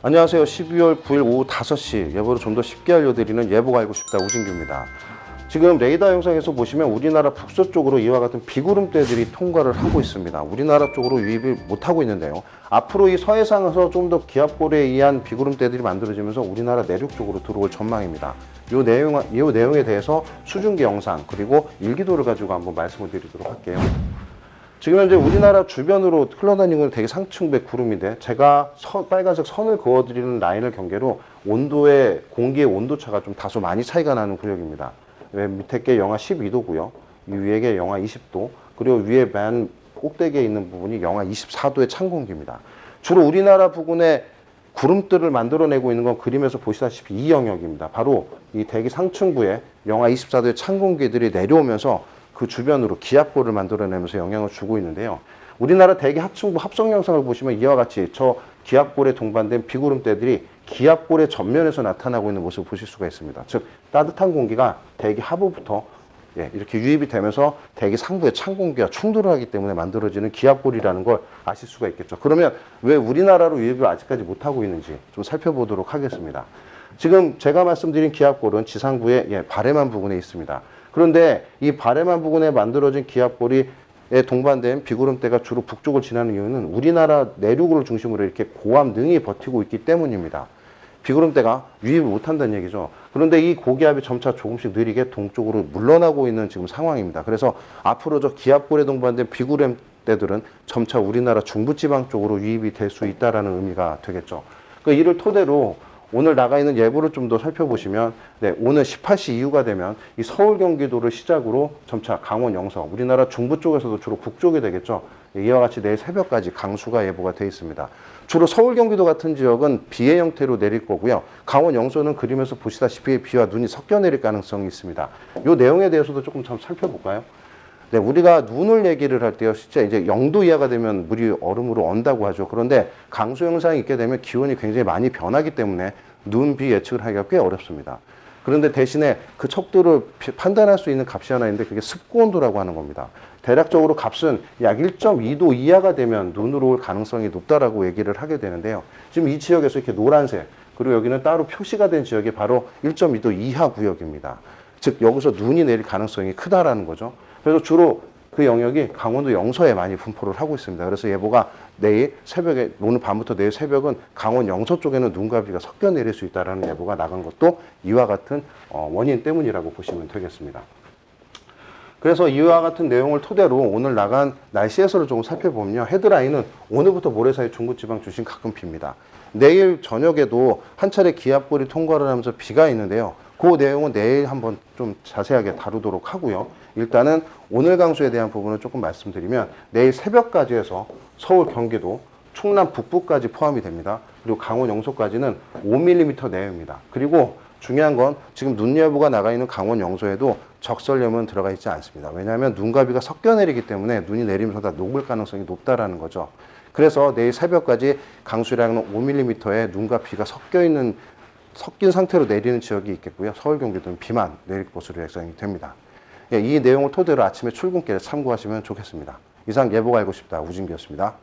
안녕하세요. 12월 9일 오후 5시 예보를 좀 더 쉽게 알려드리는 예보가 알고 싶다 우진규입니다. 지금 레이더 영상에서 보시면 우리나라 북서쪽으로 이와 같은 비구름대들이 통과를 하고 있습니다. 우리나라 쪽으로 유입을 못하고 있는데요. 앞으로 이 서해상에서 좀 더 기압골에 의한 비구름대들이 만들어지면서 우리나라 내륙 쪽으로 들어올 전망입니다. 이 내용에 대해서 수증기 영상 그리고 일기도를 가지고 한번 말씀을 드리도록 할게요. 지금 현재 우리나라 주변으로 흘러다니는 되게 상층배 구름인데 제가 빨간색 선을 그어드리는 라인을 경계로 공기의 온도차가 좀 다소 많이 차이가 나는 구역입니다. 밑에 게 영하 12도고요. 이 위에 게 영하 20도, 그리고 위에 맨 꼭대기에 있는 부분이 영하 24도의 찬 공기입니다. 주로 우리나라 부근에 구름들을 만들어내고 있는 건 그림에서 보시다시피 이 영역입니다. 바로 이 대기 상층부에 영하 24도의 찬 공기들이 내려오면서 그 주변으로 기압골을 만들어내면서 영향을 주고 있는데요. 우리나라 대기 하층부 합성 영상을 보시면 이와 같이 저 기압골에 동반된 비구름대들이 기압골의 전면에서 나타나고 있는 모습을 보실 수가 있습니다. 즉 따뜻한 공기가 대기 하부부터 이렇게 유입이 되면서 대기 상부의 찬 공기와 충돌을 하기 때문에 만들어지는 기압골이라는 걸 아실 수가 있겠죠. 그러면 왜 우리나라로 유입을 아직까지 못하고 있는지 좀 살펴보도록 하겠습니다. 지금 제가 말씀드린 기압골은 지상부의 바래만 부근에 있습니다. 그런데 이 바래만 부근에 만들어진 기압골이 동반된 비구름대가 주로 북쪽을 지나는 이유는 우리나라 내륙을 중심으로 이렇게 고압 능이 버티고 있기 때문입니다. 비구름대가 유입을 못한다는 얘기죠. 그런데 이 고기압이 점차 조금씩 느리게 동쪽으로 물러나고 있는 지금 상황입니다. 그래서 앞으로 저 기압골에 동반된 비구름대들은 점차 우리나라 중부지방 쪽으로 유입이 될 수 있다는 의미가 되겠죠. 이를 토대로 오늘 나가 있는 예보를 좀 더 살펴보시면 오늘 18시 이후가 되면 이 서울 경기도를 시작으로 점차 강원 영서, 우리나라 중부 쪽에서도 주로 북쪽이 되겠죠. 이와 같이 내일 새벽까지 강수가 예보가 되어 있습니다. 주로 서울 경기도 같은 지역은 비의 형태로 내릴 거고요. 강원 영서는 그림에서 보시다시피 비와 눈이 섞여 내릴 가능성이 있습니다. 이 내용에 대해서도 조금 좀 살펴볼까요? 우리가 눈을 얘기를 할 때요, 실제 이제 0도 이하가 되면 물이 얼음으로 언다고 하죠. 그런데 강수 현상이 있게 되면 기온이 굉장히 많이 변하기 때문에 눈, 비 예측을 하기가 꽤 어렵습니다. 그런데 대신에 그 척도를 판단할 수 있는 값이 하나 있는데 그게 습고 온도라고 하는 겁니다. 대략적으로 값은 약 1.2도 이하가 되면 눈으로 올 가능성이 높다라고 얘기를 하게 되는데요. 지금 이 지역에서 이렇게 노란색, 그리고 여기는 따로 표시가 된 지역이 바로 1.2도 이하 구역입니다. 즉 여기서 눈이 내릴 가능성이 크다라는 거죠. 그래서 주로 그 영역이 강원도 영서에 많이 분포를 하고 있습니다. 그래서 예보가 내일 새벽에, 오늘 밤부터 내일 새벽은 강원 영서 쪽에는 눈과 비가 섞여 내릴 수 있다는 예보가 나간 것도 이와 같은 원인 때문이라고 보시면 되겠습니다. 그래서 이와 같은 내용을 토대로 오늘 나간 날씨 해설을 조금 살펴보면요. 헤드라인은 오늘부터 모레 사이 중부지방 중심 가끔 빕니다. 내일 저녁에도 한 차례 기압골이 통과를 하면서 비가 있는데요. 그 내용은 내일 한번 좀 자세하게 다루도록 하고요. 일단은 오늘 강수에 대한 부분을 조금 말씀드리면 내일 새벽까지 해서 서울, 경기도, 충남 북부까지 포함이 됩니다. 그리고 강원 영서까지는 5mm 내외입니다. 그리고 중요한 건 지금 눈 예보가 나가 있는 강원 영서에도 적설염은 들어가 있지 않습니다. 왜냐하면 눈과 비가 섞여 내리기 때문에 눈이 내리면서 다 녹을 가능성이 높다라는 거죠. 그래서 내일 새벽까지 강수량은 5mm의 눈과 비가 섞인 상태로 내리는 지역이 있겠고요. 서울, 경기도는 비만 내릴 것으로 예상이 됩니다. 이 내용을 토대로 아침에 출근길에 참고하시면 좋겠습니다. 이상 예보가 알고 싶다 우진규였습니다.